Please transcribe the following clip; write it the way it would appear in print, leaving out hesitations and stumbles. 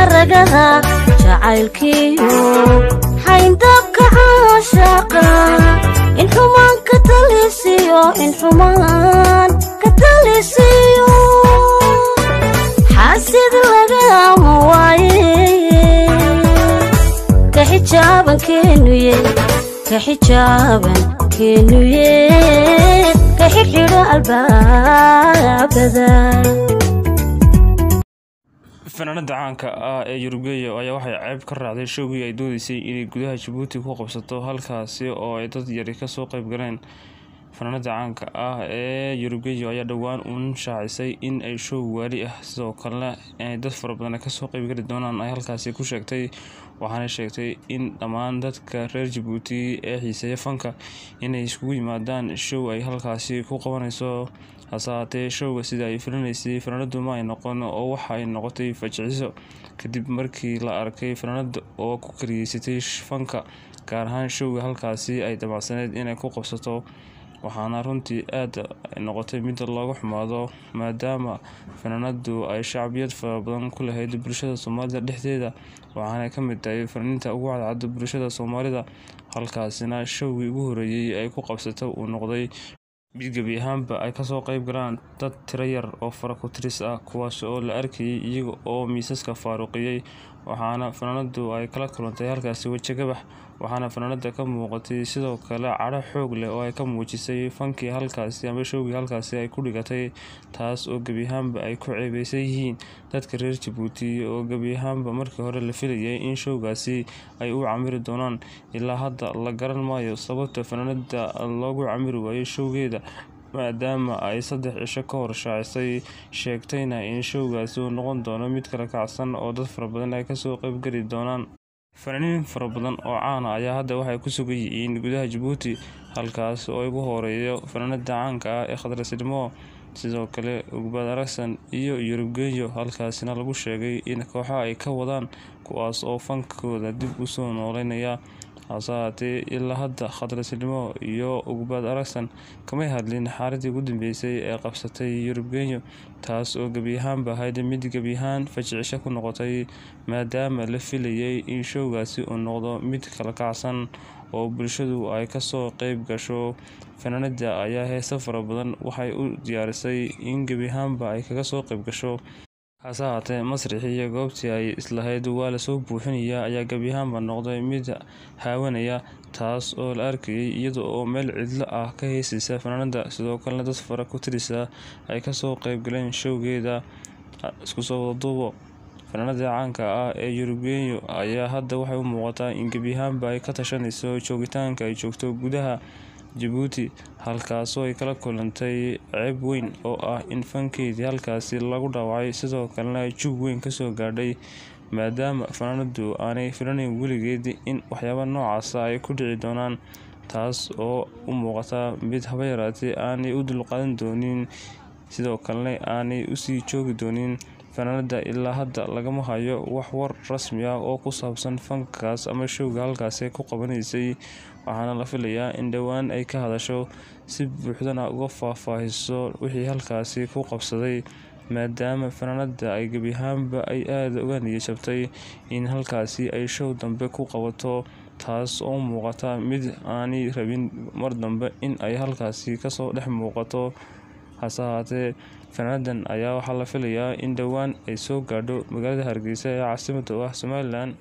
haragada jacaylkiyo xayndabka caashaqa in xumaan ka talisiyo xaasid lagama waaye ka xijaaban keenuye ka xidhxidho albaabada. fanaanada caanka ah ee Yurubgeeyo ayaa waxay ceeb ka raacday showgii ay doodaysay inay gudaha Djibouti ku qabsato halkaasi oo ay dad yari ka soo qayb galeen. fanaanada caanka ah ee Yurubgeeyo ayaa dhawaan shaacisay in ay show waali ah sidoo kalena ay dad fara badan ka soo qayb gali doonaan ay halkaasi ku sheegtay. waxaana sheegtay in dhammaan dadka reer Djibouti ee xiiseeya fanka inay isugu yimaadaan show ay halkaasi ku qabanayso. hase haatee showga sida ay filanaysay fanaanadu ma ay noqon oo waxa ay noqotay fajiciso kadib markii la arkay fanaanada oo ku kariyeysatay fanka gaar ahaan showga halkaasi ay damacsaneed inay ku qabsato. waxaana runtii aad noqotay mid looga xumaado maadaama fanaanadu ay shacbiyad fara badan ku lahayd bulshada Soomaalida dhexdeeda waxaana ka mid tahay fanaaniinta ugu cadcad bulshada Soomaalida. halkaasina showgii ugu horeeyay ay ku qabsato uu noqday mid gabi ahaanba ay ka soo qayb galaan dad tiro yar oo fara ku tiris ah kuwaas oo la arkayay iyaga oo miisaska faaruqiyay. waxaana fanaanadu ay kala kulantay halkaasi waji gabax waxaana fanaanada ka muuqatay sidoo kale cadho xoog leh oo ay ka muujisay fankii halkaasi ama showgii halkaasi ay ku dhigatay taas oo gabi ahaanba ay ku ceebeysan yihiin dadka reer Djibouti oo gabi ahaanba markii hore la filayay in showgaasi ay u camiri doonaan. ilaa hadda la garan maayo sababta fanaanada loogu camiri waayay showgeeda maadaama ay 3 cisho ka hor shaacisay sheegtayna in showgaasi uu noqon doono mid kala kacsan oo dad fara badan ay ka soo qayb gali doonaan. fanaaniin fara badan oo caan ah ayaa hadda waxay ku sugan yihiin gudaha Djibouti halkaas oo ugu horeeyo fanaanada caanka ah ee Khadra Sidimo sidoo kale Ugbaad Aragsan iyo Yurubgeeyo halkaasina lagu sheegay in kooxo ay ka wadaan kuwaas oo fankooda dib u soo nooleynaya. hase haatee ilaa hadda Khadra Sidimo iyo Ugbaad Aragsan kamay hadlin xaaladii ugu dambeysay ee qabsatay Yurubgeeyo taas oo gabi ahaanba ahayd mid gabi ahaan fajiciso ku noqotay maadaama la filayay in showgaasi uu noqdo mid kala kacsan oo bulshadu ay ka soo qayb gasho. fanaanada ayaa heeso fara badan waxay u diyaarisay in gabi ahaanba ay kaga soo qayb gasho. hase haatee masraxii iyo goobtii ay islahayd waa la soo buuxinaya ayaa gabi ahaanba noqday mid haawanaya taas oo la arkayay iyada oo meel cidlo ah ka heesaysa fanaanada sidoo kalena dad fara ku tirisa ay ka soo qayb galeen showgeeda. isku soo wadaduubo fanaanada caanka ah ee Yurubgeeyo ayaa hadda waxay u muuqataa in gabi ahaanba ay ka tashanayso joogitaanka ay joogto gudaha Djibouti halkaas oo ay kala kulantay ceeb weyn oo ah in fankeedii halkaasi lagu dhaawacay sidoo kalena jug weyn ka soo gaadhay maadaama fanaanadu aanay filanayn weligeed in waxyaabo noocaas ay ku dhici doonaan taas oo u muuqata mid haba yaraatee aanay u dulqaadan doonin sidoo kalena aanay u sii joogi doonin. fanaanada ilaa hadda lagama hayo wax war rasmi ah oo ku saabsan fankaas ama showga halkaasi ku qabanaysay waxaana la filayaa in dhawaan ay ka hadasho si buuxdana uga faahfaahiso wixii halkaasi ku qabsaday maadaama fanaanada ay gabi ahaanba ay aad uga niyad jabtay in halkaasi ay show dambe ku qabato taas oo muuqata mid aanay rabin mar dambe in ay halkaasi kasoo dhex muuqato. hase haatee fanaanadan ayaa waxaa la filayaa in dhawaan ay soo gaadho magaalada Hargeysa ee caasimadda u ah Somaliland.